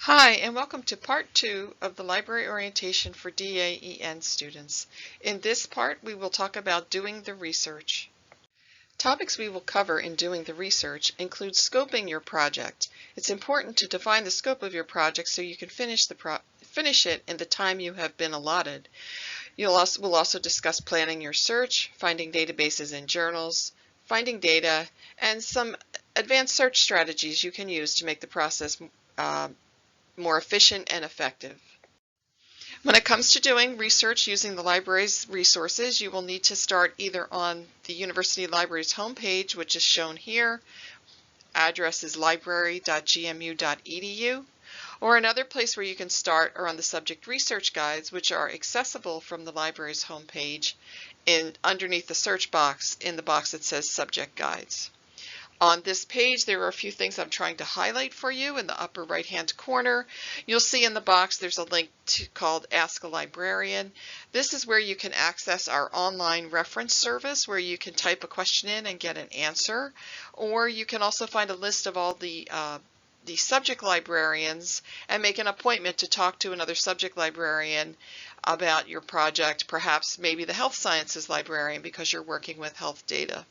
Hi, and welcome to part 2 of the library orientation for DAEN students. In this part, we will talk about doing the research. Topics we will cover in doing the research include scoping your project. It's important to define the scope of your project so you can finish it in the time you have been allotted. We'll also discuss planning your search, finding databases and journals, finding data, and some advanced search strategies you can use to make the process more efficient and effective. When it comes to doing research using the library's resources, you will need to start either on the University Library's homepage, which is shown here. Address is library.gmu.edu, or another place where you can start are on the subject research guides, which are accessible from the library's homepage underneath the search box in the box that says subject guides. On this page, there are a few things I'm trying to highlight for you. In the upper right-hand corner, you'll see in the box there's a link called Ask a Librarian. This is where you can access our online reference service where you can type a question in and get an answer. Or you can also find a list of all the subject librarians and make an appointment to talk to another subject librarian about your project, perhaps maybe the health sciences librarian because you're working with health data.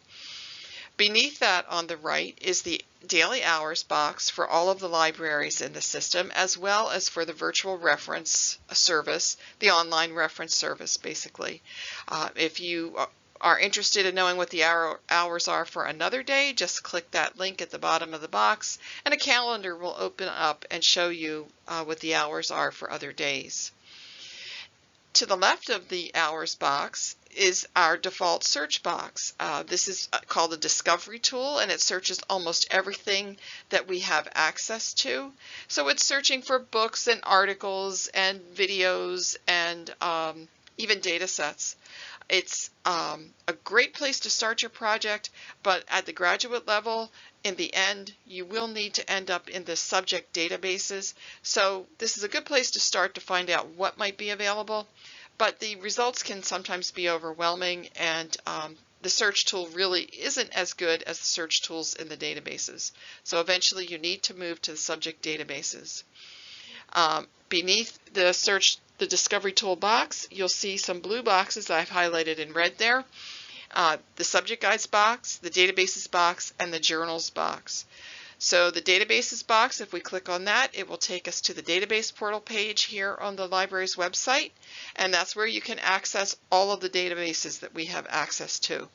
Beneath that on the right is the daily hours box for all of the libraries in the system, as well as for the virtual reference service, the online reference service, basically. If you are interested in knowing what the hours are for another day, just click that link at the bottom of the box, and a calendar will open up and show you what the hours are for other days. To the left of the hours box is our default search box. This is called a discovery tool, and it searches almost everything that we have access to. So it's searching for books and articles and videos and even data sets. It's a great place to start your project, but at the graduate level, in the end, you will need to end up in the subject databases. So this is a good place to start to find out what might be available, but the results can sometimes be overwhelming, and the search tool really isn't as good as the search tools in the databases. So eventually you need to move to the subject databases. Beneath the discovery tool box, you'll see some blue boxes I've highlighted in red there. The subject guides box, the databases box, and the journals box. So the databases box, if we click on that, it will take us to the database portal page here on the library's website, and that's where you can access all of the databases that we have access to.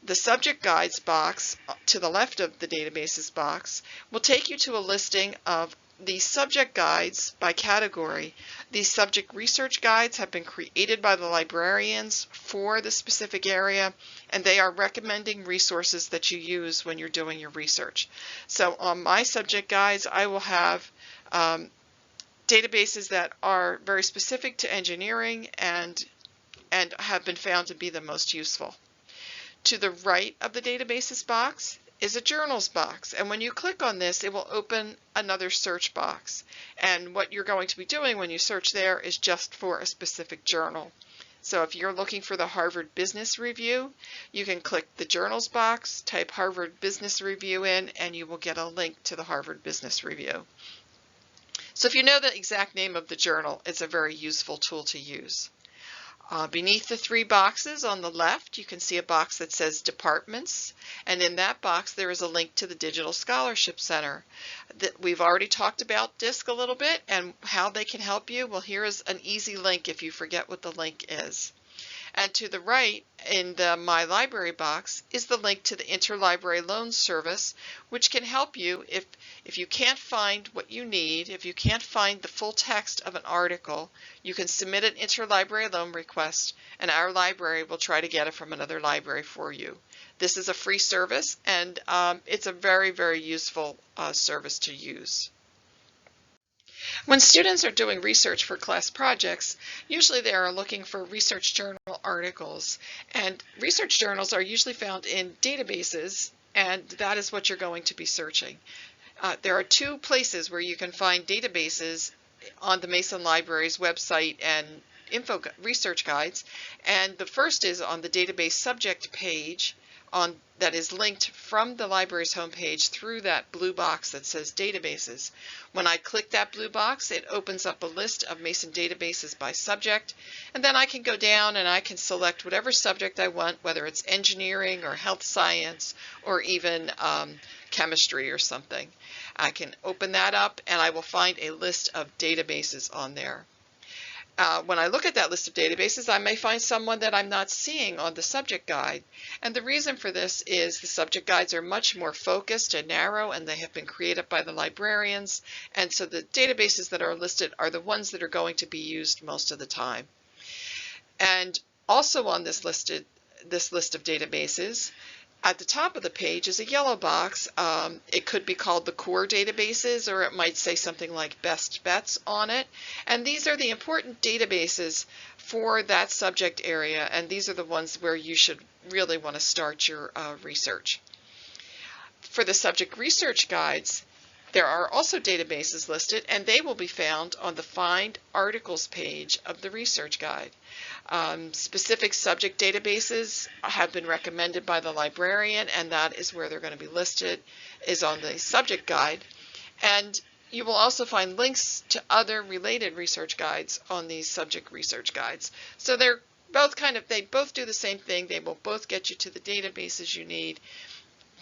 The subject guides box to the left of the databases box will take you to a listing of the subject guides by category. These subject research guides have been created by the librarians for the specific area, and they are recommending resources that you use when you're doing your research. So on my subject guides, I will have databases that are very specific to engineering and have been found to be the most useful. To the right of the databases box is a journals box, and when you click on this, it will open another search box, and what you're going to be doing when you search there is just for a specific journal. So if you're looking for the Harvard Business Review, you can click the journals box, type Harvard Business Review in, and you will get a link to the Harvard Business Review. So if you know the exact name of the journal, it's a very useful tool to use. Beneath the three boxes on the left, you can see a box that says Departments, and in that box there is a link to the Digital Scholarship Center. We've already talked about DISC a little bit and how they can help you. Well, here is an easy link if you forget what the link is. And to the right in the My Library box is the link to the Interlibrary Loan Service, which can help you if you can't find what you need, if you can't find the full text of an article, you can submit an interlibrary loan request, and our library will try to get it from another library for you. This is a free service, and it's a very, very useful service to use. When students are doing research for class projects, usually they are looking for research journal articles, and research journals are usually found in databases, and that is what you're going to be searching. There are two places where you can find databases on the Mason Library's website and info research guides, and the first is on the database subject page that is linked from the library's homepage through that blue box that says databases. When I click that blue box, it opens up a list of Mason databases by subject, and then I can go down and I can select whatever subject I want, whether it's engineering or health science or even chemistry or something. I can open that up and I will find a list of databases on there. When I look at that list of databases, I may find someone that I'm not seeing on the subject guide. And the reason for this is the subject guides are much more focused and narrow, and they have been created by the librarians. And so the databases that are listed are the ones that are going to be used most of the time. And also on this list of databases, at the top of the page is a yellow box. It could be called the core databases, or it might say something like best bets on it. And these are the important databases for that subject area, and these are the ones where you should really want to start your research. For the subject research guides, there are also databases listed, and they will be found on the Find Articles page of the research guide. Specific subject databases have been recommended by the librarian, and that is where they're going to be listed, is on the subject guide. And you will also find links to other related research guides on these subject research guides. So they're both they both do the same thing. They will both get you to the databases you need,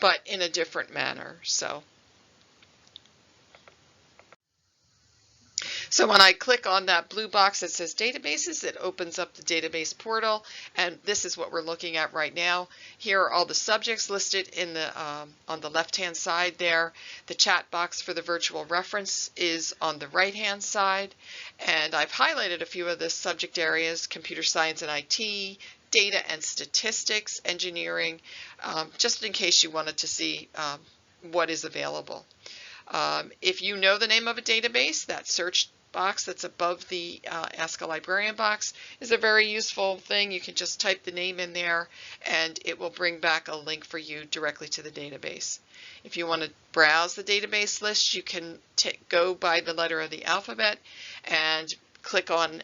but in a different manner. So when I click on that blue box that says databases, it opens up the database portal, and this is what we're looking at right now. Here are all the subjects listed in the on the left-hand side there. The chat box for the virtual reference is on the right-hand side, and I've highlighted a few of the subject areas: computer science and IT, data and statistics, engineering, just in case you wanted to see what is available. If you know the name of a database, that search box that's above the Ask a Librarian box is a very useful thing. You can just type the name in there and it will bring back a link for you directly to the database. If you want to browse the database list, you can go by the letter of the alphabet and click on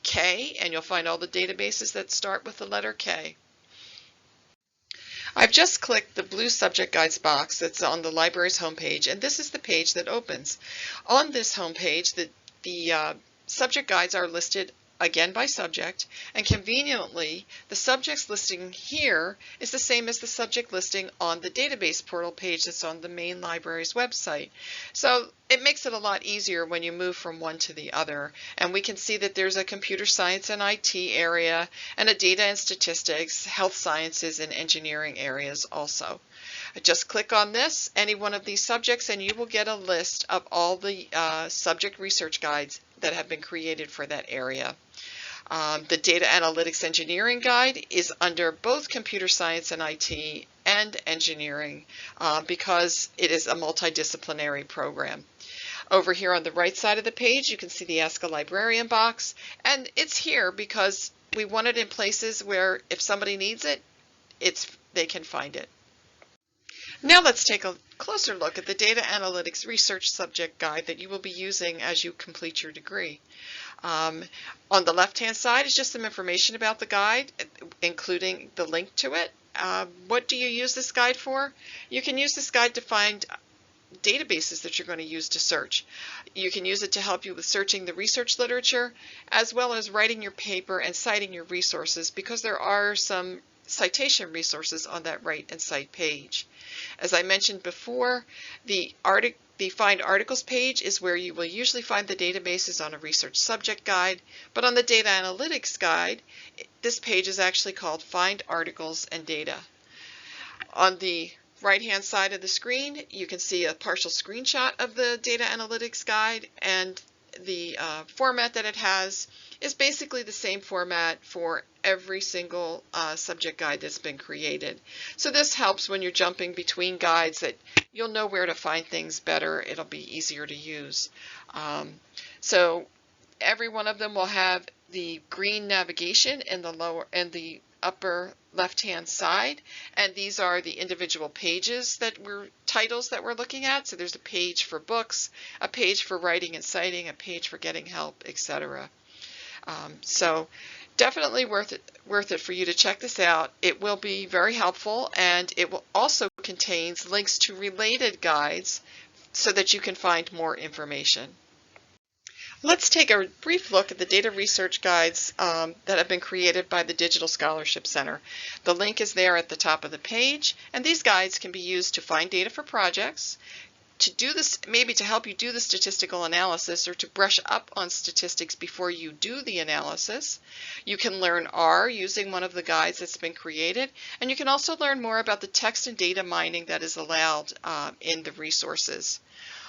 K, and you'll find all the databases that start with the letter K. I've just clicked the blue subject guides box that's on the library's homepage, and this is the page that opens. On this homepage, the subject guides are listed again by subject, and conveniently the subjects listing here is the same as the subject listing on the database portal page that's on the main library's website. So it makes it a lot easier when you move from one to the other, and we can see that there's a computer science and IT area and a data and statistics, health sciences, and engineering areas also. Just click on this, any one of these subjects, and you will get a list of all the subject research guides that have been created for that area. The Data Analytics Engineering Guide is under both Computer Science and IT and Engineering because it is a multidisciplinary program. Over here on the right side of the page, you can see the Ask a Librarian box, and it's here because we want it in places where if somebody needs it, they can find it. Now let's take a closer look at the Data Analytics Research Subject Guide that you will be using as you complete your degree. On the left-hand side is just some information about the guide, including the link to it. What do you use this guide for? You can use this guide to find databases that you're going to use to search. You can use it to help you with searching the research literature, as well as writing your paper and citing your resources, because there are some citation resources on that Write and Cite page. As I mentioned before, the Find Articles page is where you will usually find the databases on a research subject guide, but on the Data Analytics Guide, this page is actually called Find Articles and Data. On the right-hand side of the screen, you can see a partial screenshot of the Data Analytics Guide, and the format that it has is basically the same format for every single subject guide that's been created. So this helps when you're jumping between guides, that you'll know where to find things better. It'll be easier to use. So every one of them will have the green navigation in the upper left-hand side, and these are the individual pages titles that we're looking at. So there's a page for books, a page for writing and citing, a page for getting help, etc. So Definitely worth it for you to check this out. It will be very helpful, and it will also contains links to related guides so that you can find more information. Let's take a brief look at the data research guides that have been created by the Digital Scholarship Center. The link is there at the top of the page, and these guides can be used to find data for projects, to do this, maybe to help you do the statistical analysis or to brush up on statistics before you do the analysis. You can learn R using one of the guides that's been created, and you can also learn more about the text and data mining that is allowed in the resources.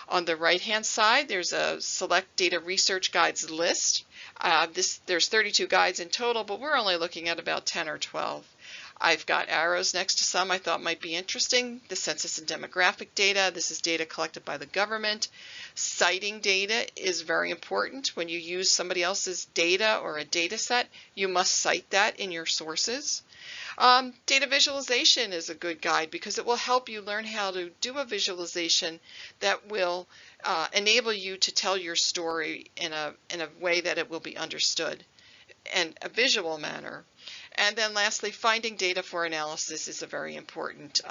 On the right-hand side, there's a select data research guides list. There's 32 guides in total, but we're only looking at about 10 or 12. I've got arrows next to some I thought might be interesting. The census and demographic data. This is data collected by the government. Citing data is very important. When you use somebody else's data or a data set, you must cite that in your sources. Data visualization is a good guide because it will help you learn how to do a visualization that will enable you to tell your story in a way that it will be understood in a visual manner. And then lastly, finding data for analysis is a very important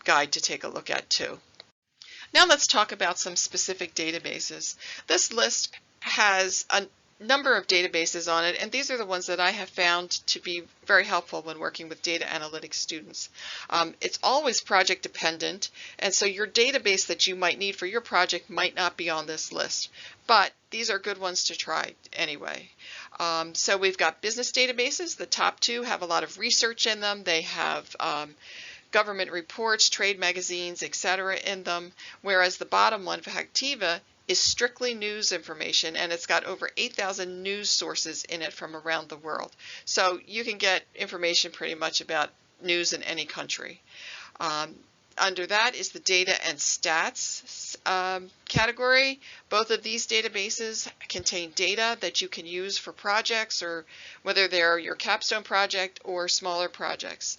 guide to take a look at too. Now let's talk about some specific databases. This list has a number of databases on it, and these are the ones that I have found to be very helpful when working with data analytics students. It's always project dependent, and so your database that you might need for your project might not be on this list, but these are good ones to try anyway. So we've got business databases. The top two have a lot of research in them. They have government reports, trade magazines, etc. in them, whereas the bottom one, Factiva, is strictly news information, and it's got over 8,000 news sources in it from around the world. So you can get information pretty much about news in any country. Under that is the data and stats category. Both of these databases contain data that you can use for projects, or whether they're your capstone project or smaller projects.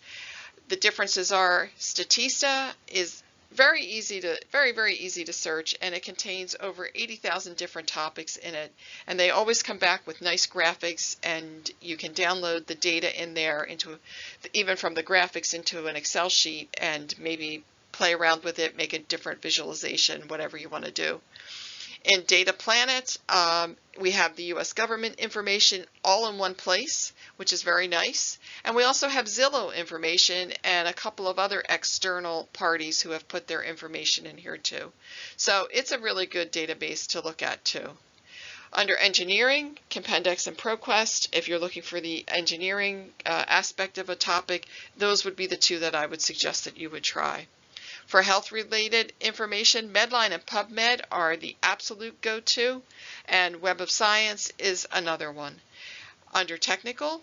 The differences are Statista is very easy to search, and it contains over 80,000 different topics in it, and they always come back with nice graphics, and you can download the data in there even from the graphics into an Excel sheet and maybe play around with it, make a different visualization, whatever you want to do. In Data Planet, we have the U.S. government information all in one place, which is very nice. And we also have Zillow information and a couple of other external parties who have put their information in here too. So it's a really good database to look at too. Under engineering, Compendex and ProQuest, if you're looking for the engineering aspect of a topic, those would be the two that I would suggest that you would try. For health-related information, Medline and PubMed are the absolute go-to, and Web of Science is another one. Under technical,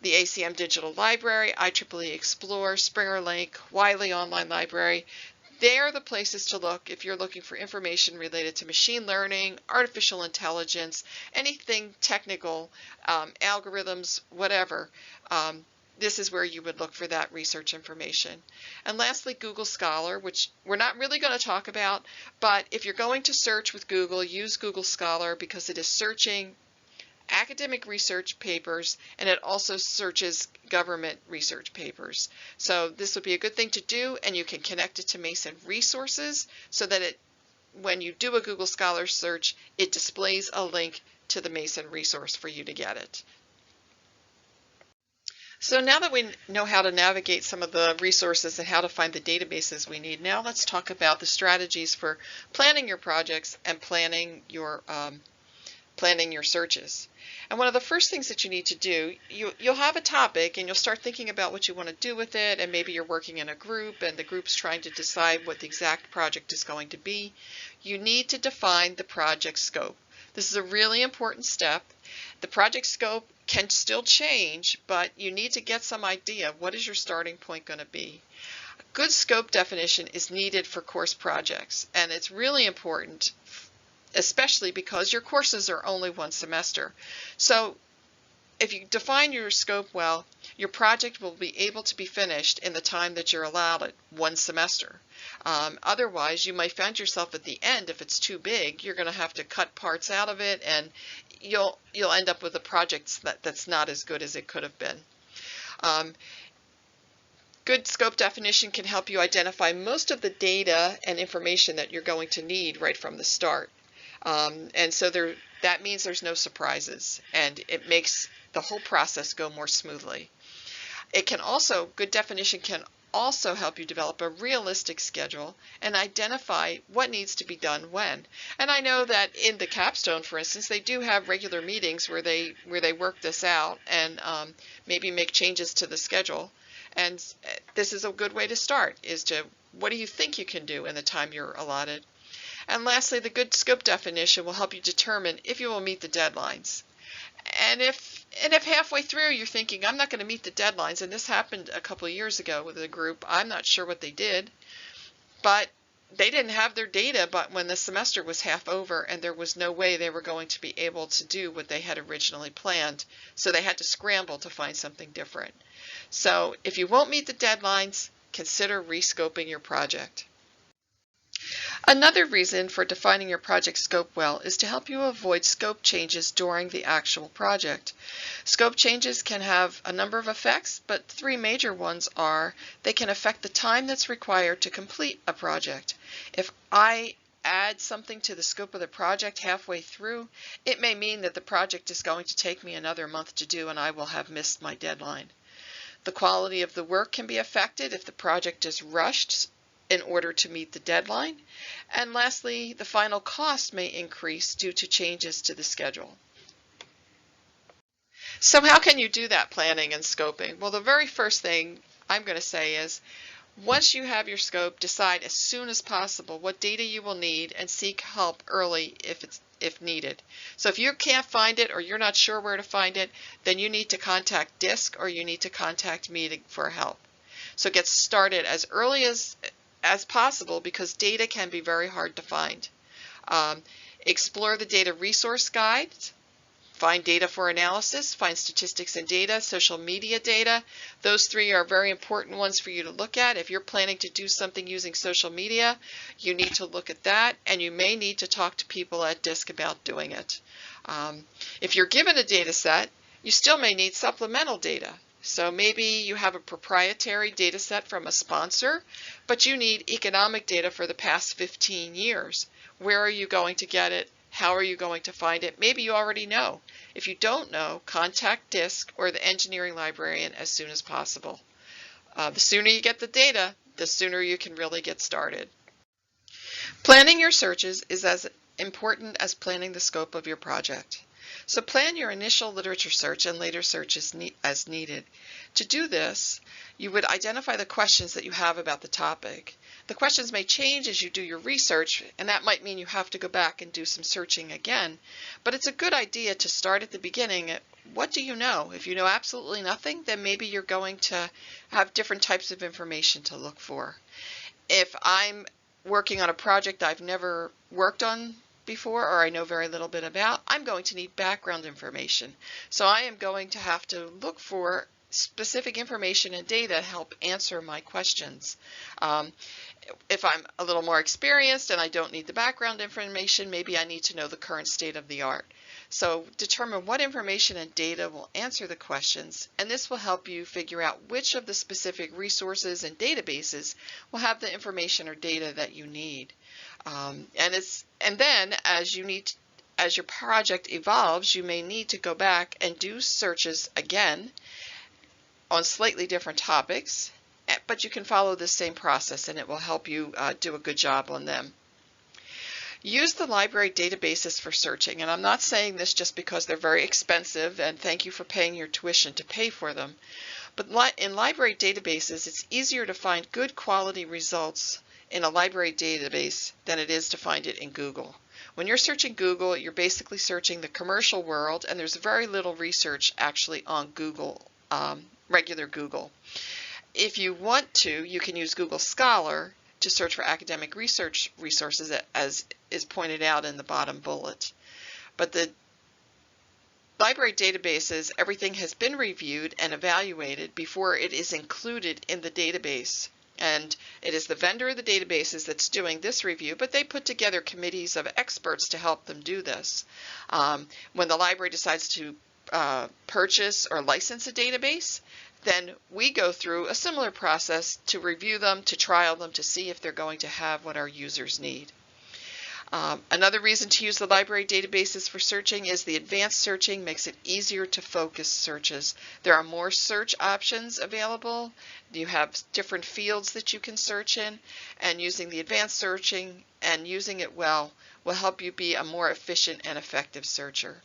the ACM Digital Library, IEEE Explore, Springer Link, Wiley Online Library, they are the places to look if you're looking for information related to machine learning, artificial intelligence, anything technical, algorithms, whatever. This is where you would look for that research information. And lastly, Google Scholar, which we're not really going to talk about, but if you're going to search with Google, use Google Scholar because it is searching academic research papers, and it also searches government research papers. So this would be a good thing to do, and you can connect it to Mason resources so that when you do a Google Scholar search, it displays a link to the Mason resource for you to get it. So now that we know how to navigate some of the resources and how to find the databases we need, now let's talk about the strategies for planning your projects and planning your searches. And one of the first things that you need to do, you'll have a topic and you'll start thinking about what you want to do with it, and maybe you're working in a group and the group's trying to decide what the exact project is going to be. You need to define the project scope. This is a really important step. The project scope can still change, but you need to get some idea. What is your starting point going to be? A good scope definition is needed for course projects, and it's really important, especially because your courses are only one semester. So if you define your scope well, your project will be able to be finished in the time that you're allowed it, one semester. Otherwise, you might find yourself at the end, if it's too big, you're going to have to cut parts out of it, and you'll end up with a project that's not as good as it could have been. Good scope definition can help you identify most of the data and information that you're going to need right from the start. And so that means there's no surprises, and it makes the whole process go more smoothly. Good definition can also help you develop a realistic schedule and identify what needs to be done when. And I know that in the capstone, for instance, they do have regular meetings where they work this out and maybe make changes to the schedule. And this is a good way to start, is to, what do you think you can do in the time you're allotted? And lastly, the good scope definition will help you determine if you will meet the deadlines. And if halfway through you're thinking, I'm not going to meet the deadlines, and this happened a couple of years ago with a group, I'm not sure what they did, but they didn't have their data but when the semester was half over, and there was no way they were going to be able to do what they had originally planned, so they had to scramble to find something different. So if you won't meet the deadlines, consider rescoping your project. Another reason for defining your project scope well is to help you avoid scope changes during the actual project. Scope changes can have a number of effects, but three major ones are they can affect the time that's required to complete a project. If I add something to the scope of the project halfway through, it may mean that the project is going to take me another month to do and I will have missed my deadline. The quality of the work can be affected if the project is rushed in order to meet the deadline. And lastly, the final cost may increase due to changes to the schedule. So how can you do that planning and scoping? Well, the very first thing I'm going to say is, once you have your scope, decide as soon as possible what data you will need and seek help early if needed. So if you can't find it or you're not sure where to find it, then you need to contact DISC or you need to contact me for help. So get started as early as possible, because data can be very hard to find. Explore the data resource guide, find data for analysis, find statistics and data, social media data. Those three are very important ones for you to look at. If you're planning to do something using social media, you need to look at that, and you may need to talk to people at DISC about doing it. If you're given a data set, you still may need supplemental data. So maybe you have a proprietary data set from a sponsor, but you need economic data for the past 15 years. Where are you going to get it? How are you going to find it? Maybe you already know. If you don't know, contact DISC or the engineering librarian as soon as possible. The sooner you get the data, the sooner you can really get started. Planning your searches is as important as planning the scope of your project. So plan your initial literature search and later searches as needed. To do this, you would identify the questions that you have about the topic. The questions may change as you do your research, and that might mean you have to go back and do some searching again. But it's a good idea to start at the beginning. What do you know? If you know absolutely nothing, then maybe you're going to have different types of information to look for. If I'm working on a project I've never worked on before, or I know very little bit about, I'm going to need background information. So I am going to have to look for specific information and data to help answer my questions. If I'm a little more experienced and I don't need the background information, maybe I need to know the current state of the art. So determine what information and data will answer the questions, and this will help you figure out which of the specific resources and databases will have the information or data that you need. And then as your project evolves, you may need to go back and do searches again on slightly different topics, but you can follow the same process and it will help you do a good job on them. Use the library databases for searching, and I'm not saying this just because they're very expensive, and thank you for paying your tuition to pay for them, but in library databases it's easier to find good quality results in a library database than it is to find it in Google. When you're searching Google, you're basically searching the commercial world, and there's very little research actually on Google, regular Google. If you want to, you can use Google Scholar to search for academic research resources, as is pointed out in the bottom bullet. But library databases, everything has been reviewed and evaluated before it is included in the database. And it is the vendor of the databases that's doing this review, but they put together committees of experts to help them do this. When the library decides to purchase or license a database, then we go through a similar process to review them, to trial them, to see if they're going to have what our users need. Another reason to use the library databases for searching is the advanced searching makes it easier to focus searches. There are more search options available. You have different fields that you can search in, and using the advanced searching and using it well will help you be a more efficient and effective searcher.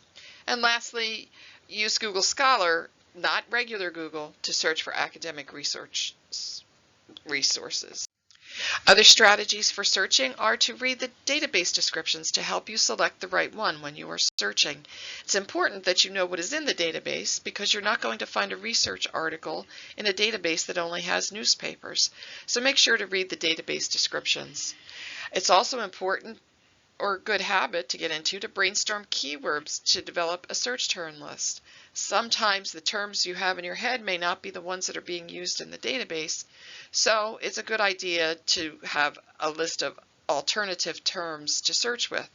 And lastly, use Google Scholar, not regular Google, to search for academic research resources. Other strategies for searching are to read the database descriptions to help you select the right one when you are searching. It's important that you know what is in the database because you're not going to find a research article in a database that only has newspapers. So make sure to read the database descriptions. It's also important, or a good habit to get into, to brainstorm keywords to develop a search term list. Sometimes the terms you have in your head may not be the ones that are being used in the database, so it's a good idea to have a list of alternative terms to search with.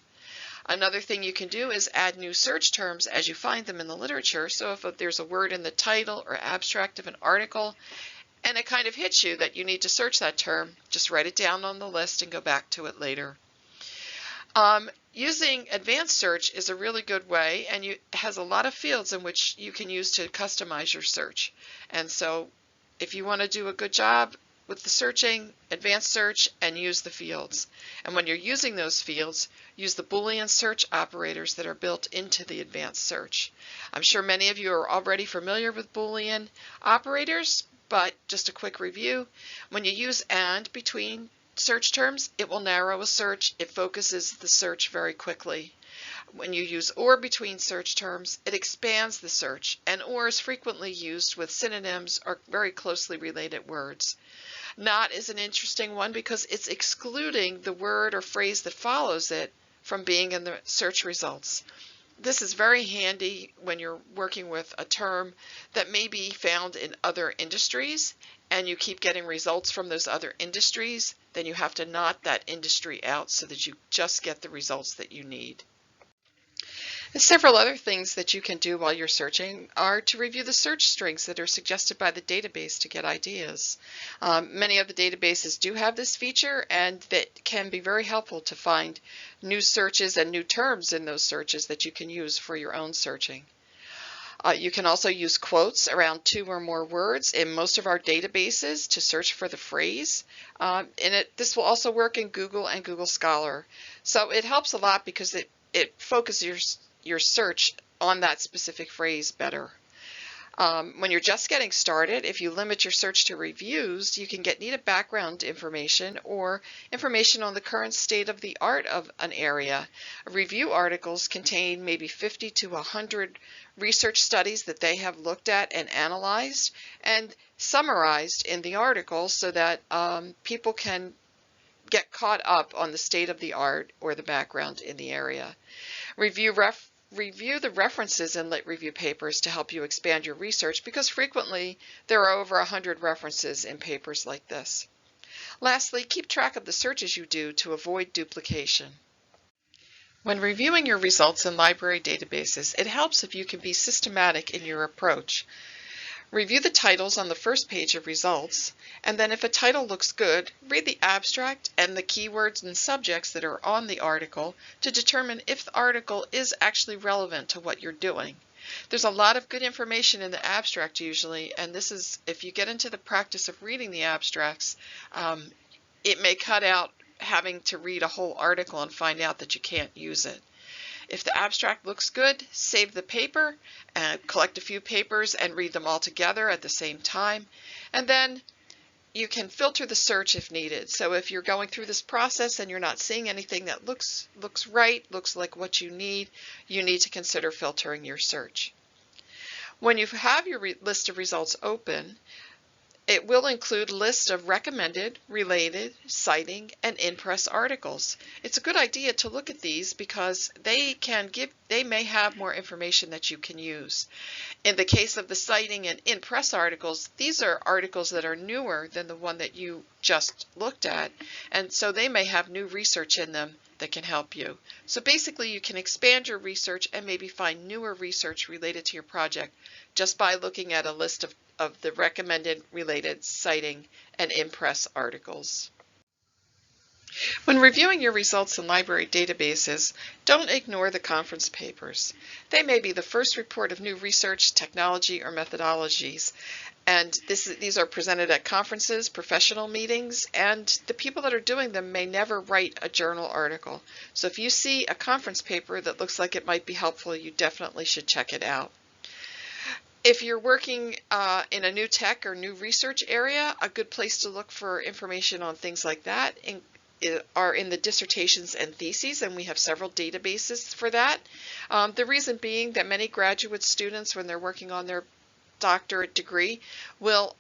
Another thing you can do is add new search terms as you find them in the literature. So if there's a word in the title or abstract of an article and it kind of hits you that you need to search that term, just write it down on the list and go back to it later. Using advanced search is a really good way, and it has a lot of fields in which you can use to customize your search. And so if you want to do a good job with the searching, advanced search, and use the fields. And when you're using those fields, use the Boolean search operators that are built into the advanced search. I'm sure many of you are already familiar with Boolean operators, but just a quick review. When you use AND between search terms, it will narrow a search. It focuses the search very quickly. When you use OR between search terms, it expands the search, and OR is frequently used with synonyms or very closely related words. Not is an interesting one because it's excluding the word or phrase that follows it from being in the search results. This is very handy when you're working with a term that may be found in other industries and you keep getting results from those other industries. Then you have to knot that industry out so that you just get the results that you need. And several other things that you can do while you're searching are to review the search strings that are suggested by the database to get ideas. Many of the databases do have this feature, and that can be very helpful to find new searches and new terms in those searches that you can use for your own searching. You can also use quotes around 2 or more words in most of our databases to search for the phrase. This will also work in Google and Google Scholar. So it helps a lot because it focuses your search on that specific phrase better. When you're just getting started, if you limit your search to reviews, you can get needed background information or information on the current state of the art of an area. Review articles contain maybe 50 to 100 research studies that they have looked at and analyzed and summarized in the article so that people can get caught up on the state of the art or the background in the area. Review the references in lit review papers to help you expand your research because frequently there are over 100 references in papers like this. Lastly, keep track of the searches you do to avoid duplication. When reviewing your results in library databases, it helps if you can be systematic in your approach. Review the titles on the first page of results, and then if a title looks good, read the abstract and the keywords and subjects that are on the article to determine if the article is actually relevant to what you're doing. There's a lot of good information in the abstract usually, and this is, if you get into the practice of reading the abstracts, it may cut out having to read a whole article and find out that you can't use it. If the abstract looks good, save the paper and collect a few papers and read them all together at the same time. And then you can filter the search if needed. So if you're going through this process and you're not seeing anything that looks right, looks like what you need to consider filtering your search. When you have your list of results open, It will include lists of recommended, related, citing, and in-press articles. It's a good idea to look at these because they may have more information that you can use. In the case of the citing and in-press articles, these are articles that are newer than the one that you just looked at, and so they may have new research in them that can help you. So basically you can expand your research and maybe find newer research related to your project just by looking at a list of the recommended, related, citing, and in-press articles. When reviewing your results in library databases, don't ignore the conference papers. They may be the first report of new research, technology, or methodologies, and these are presented at conferences, professional meetings, and the people that are doing them may never write a journal article. So if you see a conference paper that looks like it might be helpful, you definitely should check it out. If you're working in a new tech or new research area, a good place to look for information on things like that are in the dissertations and theses, and we have several databases for that. The reason being that many graduate students, when they're working on their doctorate degree, will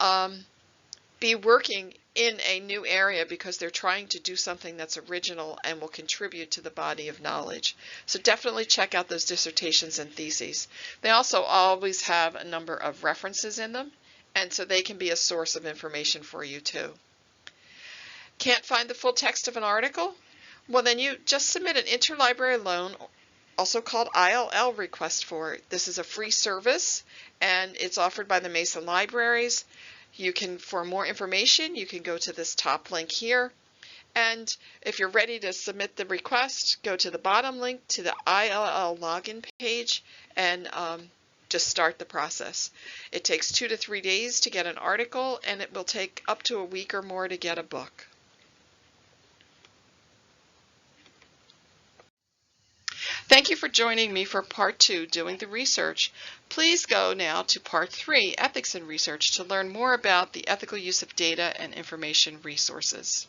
be working in a new area because they're trying to do something that's original and will contribute to the body of knowledge. So definitely check out those dissertations and theses. They also always have a number of references in them, and so they can be a source of information for you too. Can't find the full text of an article? Well, then you just submit an interlibrary loan, also called ILL request for it. This is a free service and it's offered by the Mason Libraries. You can, for more information, you can go to this top link here. And if you're ready to submit the request, go to the bottom link to the ILL login page and just start the process. It takes 2 to 3 days to get an article, and it will take up to a week or more to get a book. Thank you for joining me for Part 2, Doing the Research. Please go now to Part 3, Ethics in Research, to learn more about the ethical use of data and information resources.